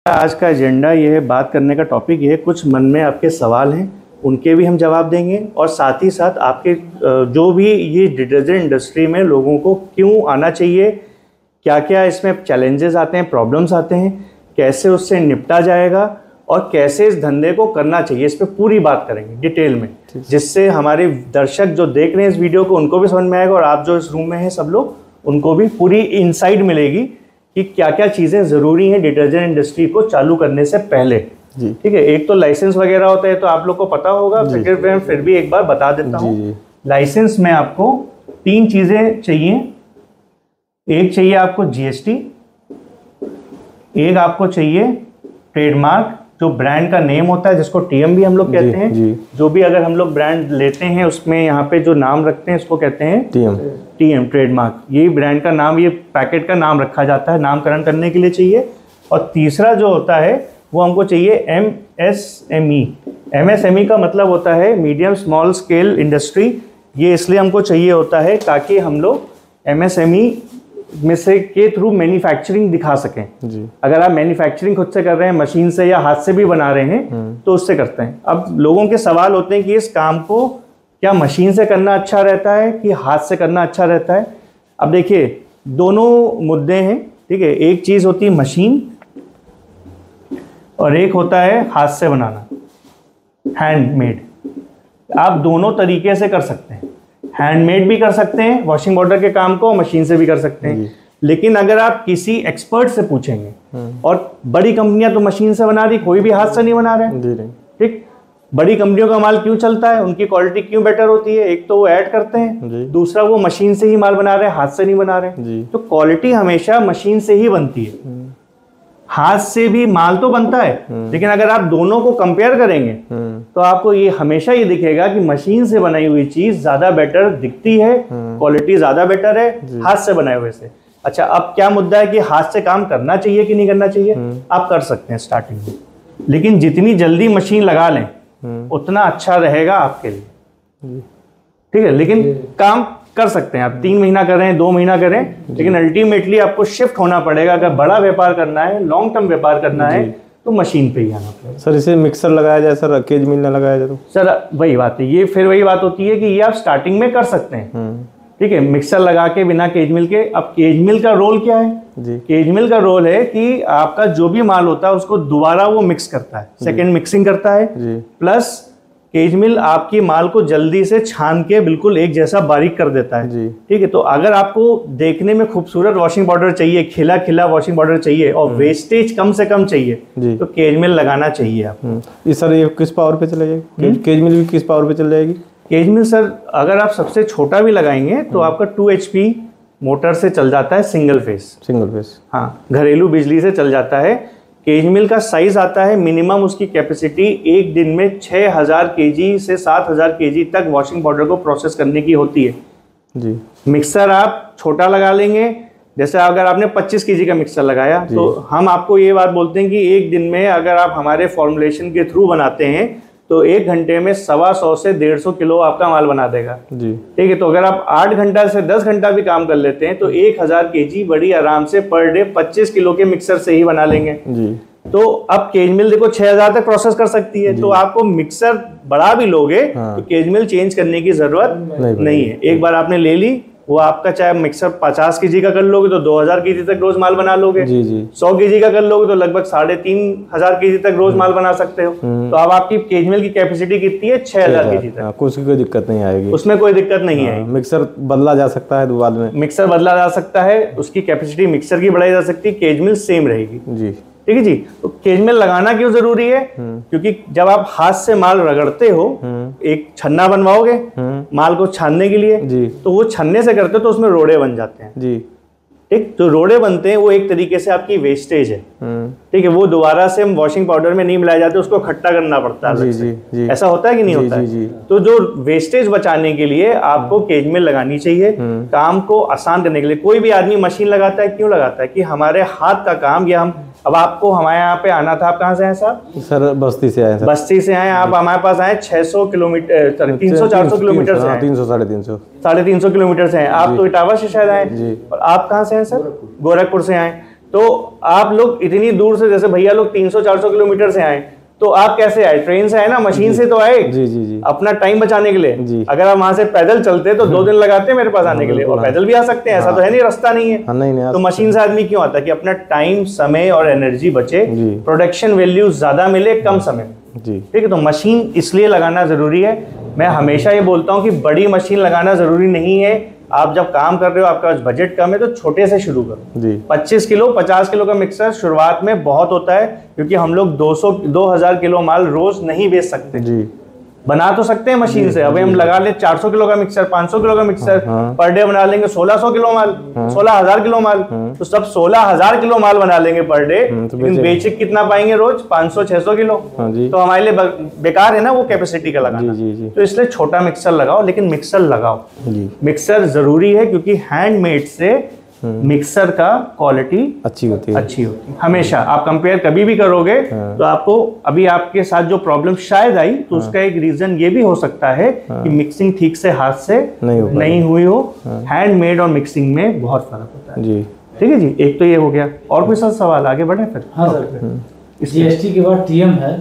आज का एजेंडा ये है, बात करने का टॉपिक ये है, कुछ मन में आपके सवाल हैं उनके भी हम जवाब देंगे और साथ ही साथ आपके जो भी ये डिटर्जेंट इंडस्ट्री में लोगों को क्यों आना चाहिए, क्या क्या इसमें चैलेंजेस आते हैं, प्रॉब्लम्स आते हैं, कैसे उससे निपटा जाएगा और कैसे इस धंधे को करना चाहिए, इस पर पूरी बात करेंगे डिटेल में, जिससे हमारे दर्शक जो देख रहे हैं इस वीडियो को उनको भी समझ में आएगा और आप जो इस रूम में हैं सब लोग उनको भी पूरी इनसाइट मिलेगी कि क्या क्या चीज़ें ज़रूरी हैं डिटर्जेंट इंडस्ट्री को चालू करने से पहले। जी ठीक है। एक तो लाइसेंस वगैरह होता है तो आप लोग को पता होगा, फिर भी एक बार बता देता हूँ। लाइसेंस में आपको 3 चीज़ें चाहिए। एक चाहिए आपको जीएसटी, एक आपको चाहिए ट्रेडमार्क, जो ब्रांड का नेम होता है जिसको टीएम भी हम लोग कहते हैं। जो भी अगर हम लोग ब्रांड लेते हैं उसमें यहाँ पे जो नाम रखते हैं उसको कहते हैं टीएम ट्रेडमार्क। ये ब्रांड का नाम, ये पैकेट का नाम रखा जाता है, नामकरण करने के लिए चाहिए। और तीसरा जो होता है वो हमको चाहिए एमएसएमई। एमएसएमई का मतलब होता है मीडियम स्मॉल स्केल इंडस्ट्री। ये इसलिए हमको चाहिए होता है ताकि हम लोग एमएसएमई में से के थ्रू मैन्युफैक्चरिंग दिखा सकें। जी। अगर आप मैन्युफैक्चरिंग खुद से कर रहे हैं, मशीन से या हाथ से भी बना रहे हैं तो उससे करते हैं। अब लोगों के सवाल होते हैं कि इस काम को क्या मशीन से करना अच्छा रहता है कि हाथ से करना अच्छा रहता है। अब देखिए दोनों मुद्दे हैं, ठीक है। एक चीज़ होती है मशीन और एक होता है हाथ से बनाना, हैंडमेड। आप दोनों तरीके से कर सकते हैं, हैंडमेड भी कर सकते हैं वॉशिंग पाउडर के काम को, मशीन से भी कर सकते हैं। लेकिन अगर आप किसी एक्सपर्ट से पूछेंगे, और बड़ी कंपनियां तो मशीन से बना रही, कोई भी हाथ से नहीं बना रहे, ठीक। बड़ी कंपनियों का माल क्यों चलता है, उनकी क्वालिटी क्यों बेटर होती है? एक तो वो ऐड करते हैं, दूसरा वो मशीन से ही माल बना रहे हैं, हाथ से नहीं बना रहे। तो क्वालिटी हमेशा मशीन से ही बनती है, हाथ से भी माल तो बनता है। लेकिन अगर आप दोनों को कंपेयर करेंगे तो आपको ये हमेशा ये दिखेगा कि मशीन से बनाई हुई चीज ज्यादा बेटर दिखती है, क्वालिटी ज्यादा बेटर है हाथ से बनाए हुए से। अच्छा, अब क्या मुद्दा है कि हाथ से काम करना चाहिए कि नहीं करना चाहिए? आप कर सकते हैं स्टार्टिंग में, लेकिन जितनी जल्दी मशीन लगा लें उतना अच्छा रहेगा आपके लिए, ठीक है। लेकिन काम कर सकते हैं आप, 3 महीना करें, 2 महीना करें, लेकिन अल्टीमेटली आपको शिफ्ट होना पड़ेगा। अगर बड़ा व्यापार करना है, लॉन्ग टर्म व्यापार करना है तो मशीन पे ही आना पड़ेगा। सर इसे मिक्सर लगाया जाए सर, केज मिल ना लगाया जाए तो? सर वही बात है, ये फिर वही बात होती है कि ये आप स्टार्टिंग में कर सकते हैं, ठीक है, मिक्सर लगा के बिना केज मिल के। अब केज मिल का रोल क्या है? केज मिल का रोल है कि आपका जो भी माल होता है उसको दोबारा वो मिक्स करता है, सेकेंड मिक्सिंग करता है। प्लस केज मिल आपकी माल को जल्दी से छान के बिल्कुल एक जैसा बारीक कर देता है, ठीक है। तो अगर आपको देखने में खूबसूरत वॉशिंग पाउडर चाहिए, खिला खिला वॉशिंग पाउडर चाहिए और वेस्टेज कम से कम चाहिए, तो केज मिल लगाना चाहिए आपको। ये सर ये किस पावर पे चला जाएगी? केज मिल भी किस पावर पे चल जाएगी? केज मिल सर अगर आप सबसे छोटा भी लगाएंगे तो आपका 2 HP मोटर से चल जाता है, सिंगल फेस। हाँ, घरेलू बिजली से चल जाता है। केज मिल का साइज आता है मिनिमम, उसकी कैपेसिटी एक दिन में 6000 kg से 7000 kg तक वॉशिंग पाउडर को प्रोसेस करने की होती है। जी। मिक्सर आप छोटा लगा लेंगे, जैसे अगर आपने 25 kg का मिक्सर लगाया तो हम आपको ये बात बोलते हैं कि एक दिन में अगर आप हमारे फॉर्मुलेशन के थ्रू बनाते हैं तो 1 घंटे में 125 से 150 किलो आपका माल बना देगा, जी, ठीक है। तो अगर आप 8 घंटा से 10 घंटा भी काम कर लेते हैं तो 1000 kg बड़ी आराम से पर डे 25 किलो के मिक्सर से ही बना लेंगे, जी। तो अब केज मिल देखो 6000 तक प्रोसेस कर सकती है, तो आपको मिक्सर बड़ा भी लोगे तो केज मिल चेंज करने की जरूरत नहीं है। एक बार आपने ले ली, वो आपका चाहे मिक्सर 50 kg का कर लोगे तो 2000 kg तक रोज माल बना लोगे, जी जी। 100 kg का कर लोगे तो लगभग 3500 kg तक रोज माल बना सकते हो। तो अब आपकी केज मिल की कैपेसिटी कितनी है? 6000 kg तक। कोई दिक्कत नहीं आएगी, उसमें कोई दिक्कत नहीं आएगी। मिक्सर बदला जा सकता है बाद में, मिक्सर बदला जा सकता है, उसकी कैपेसिटी मिक्सर की बढ़ाई जा सकती है, केज मिल सेम रहेगी, जी, ठीक है जी। तो केज मिल लगाना क्यों जरूरी है? क्योंकि जब आप हाथ से माल रगड़ते हो, एक छन्ना बनवाओगे माल को छानने के लिए, तो वो छन्ने से करते हो तो उसमें रोड़े बन जाते हैं, जी, ठीक। जो रोड़े बनते हैं वो एक तरीके से आपकी वेस्टेज है, ठीक है। वो दोबारा से हम वॉशिंग पाउडर में नहीं मिलाए जाते, उसको खट्टा करना पड़ता है, जी। ऐसा होता है कि नहीं होता है? तो जो वेस्टेज बचाने के लिए आपको केज मिल लगानी चाहिए, काम को आसान करने के लिए। कोई भी आदमी मशीन लगाता है, क्यों लगाता है? कि हमारे हाथ का काम, या हम, अब आपको हमारे यहाँ पे आना था, आप कहाँ से आए साहब? सर बस्ती से आए। बस्ती से आए आप, हमारे पास आए 600 किलोमीटर, 300-400 किलोमीटर से, 300-350 किलोमीटर से हैं आप। तो इटावा से शायद आए, और आप कहाँ से हैं सर? गोरखपुर से आए। तो आप लोग इतनी दूर से, जैसे भैया लोग 300-400 किलोमीटर से आए, तो आप कैसे आए? ट्रेन से आए ना, मशीन से तो आए जी जी जी। अपना टाइम बचाने के लिए। जी। अगर आप वहां से पैदल चलते तो 2 दिन लगाते मेरे पास आने के लिए, और पैदल भी आ सकते हैं, ऐसा तो है नहीं रास्ता नहीं है। नहीं, तो मशीन से आदमी क्यों आता है? कि अपना टाइम, समय और एनर्जी बचे, प्रोडक्शन वैल्यू ज्यादा मिले कम समय जी। ठीक है। तो मशीन इसलिए लगाना जरूरी है। मैं हमेशा ये बोलता हूँ कि बड़ी मशीन लगाना जरूरी नहीं है। आप जब काम कर रहे हो, आपका बजट कम है, तो छोटे से शुरू करो जी। 25 किलो 50 किलो का मिक्सर शुरुआत में बहुत होता है, क्योंकि हम लोग 2000 किलो माल रोज नहीं बेच सकते जी। बना तो सकते हैं मशीन से। अभी हम लगा ले 400 किलो का मिक्सर, 500 किलो का मिक्सर, पर डे बना लेंगे 1600 किलो माल, 16,000 किलो माल। तो सब 16,000 किलो माल बना लेंगे पर डे, लेकिन बेचे कितना पाएंगे रोज? 500-600 किलो। तो हमारे लिए बेकार है ना वो कैपेसिटी का लगाना। तो इसलिए छोटा मिक्सर लगाओ, लेकिन मिक्सर लगाओ। मिक्सर जरूरी है, क्योंकि हैंडमेड से मिक्सर का क्वालिटी अच्छी होती है हमेशा। आप कंपेयर कभी भी करोगे तो आपको, अभी आपके साथ जो प्रॉब्लम शायद आई, तो उसका एक रीजन ये भी हो सकता है कि मिक्सिंग ठीक से हाथ से नहीं हुई हो। हैंडमेड और मिक्सिंग में बहुत फर्क होता है जी। ठीक है जी, एक तो ये हो गया। और कोई सवाल आगे बढ़े फिर? हाँ सर, जीएसटी के बाद टीएम है।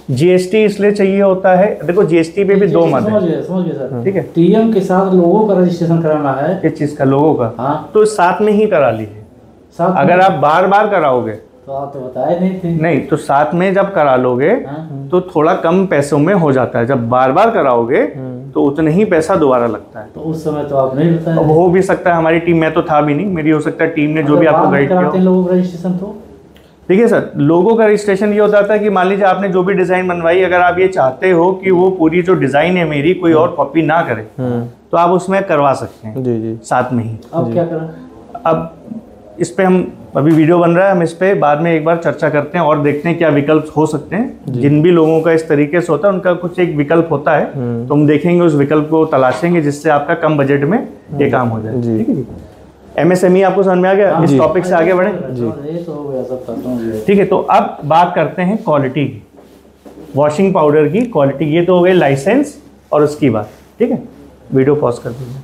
जीएसटी इसलिए चाहिए होता है, देखो जीएसटी पे भी 2 मत है। समझ गए सर। ठीक है, टीएम के साथ लोगों का रजिस्ट्रेशन कराना है। किस चीज का? लोगों का। हाँ, तो साथ में ही करा लीजिए। अगर आप बार बार कराओगे तो आप तो बताए नहीं थे। नहीं, तो साथ में जब करा लोगे तो थोड़ा कम पैसों में हो जाता है। जब बार बार कराओगे तो उतने ही पैसा दोबारा लगता है। तो उस समय तो आप नहीं बताए। अब हो भी सकता है हमारी टीम, मैं तो था भी नहीं, मेरी हो सकता है टीम ने जो भी आपको गाइड किया। लोगों का रजिस्ट्रेशन तो देखिए सर, लोगों का रजिस्ट्रेशन ये होता था कि मान लीजिए आपने जो भी डिजाइन बनवाई, अगर आप ये चाहते हो कि वो पूरी जो डिजाइन है मेरी कोई और कॉपी ना करे, तो आप उसमें करवा सकते हैं जी। साथ में ही। अब क्या करें? अब इस पे हम, अभी वीडियो बन रहा है, हम इस पे बाद में एक बार चर्चा करते हैं और देखते हैं क्या विकल्प हो सकते हैं। जिन भी लोगों का इस तरीके से होता है, उनका कुछ एक विकल्प होता है, तो हम देखेंगे, उस विकल्प को तलाशेंगे जिससे आपका कम बजट में ये काम हो जाए। ठीक है जी। MSME आपको समझ में आ गया? इस टॉपिक से आगे बढ़े जी। ठीक है, तो अब बात करते हैं क्वालिटी की, वॉशिंग पाउडर की क्वालिटी। ये तो हो गई लाइसेंस और उसकी बात। ठीक है, वीडियो पॉज कर दीजिए।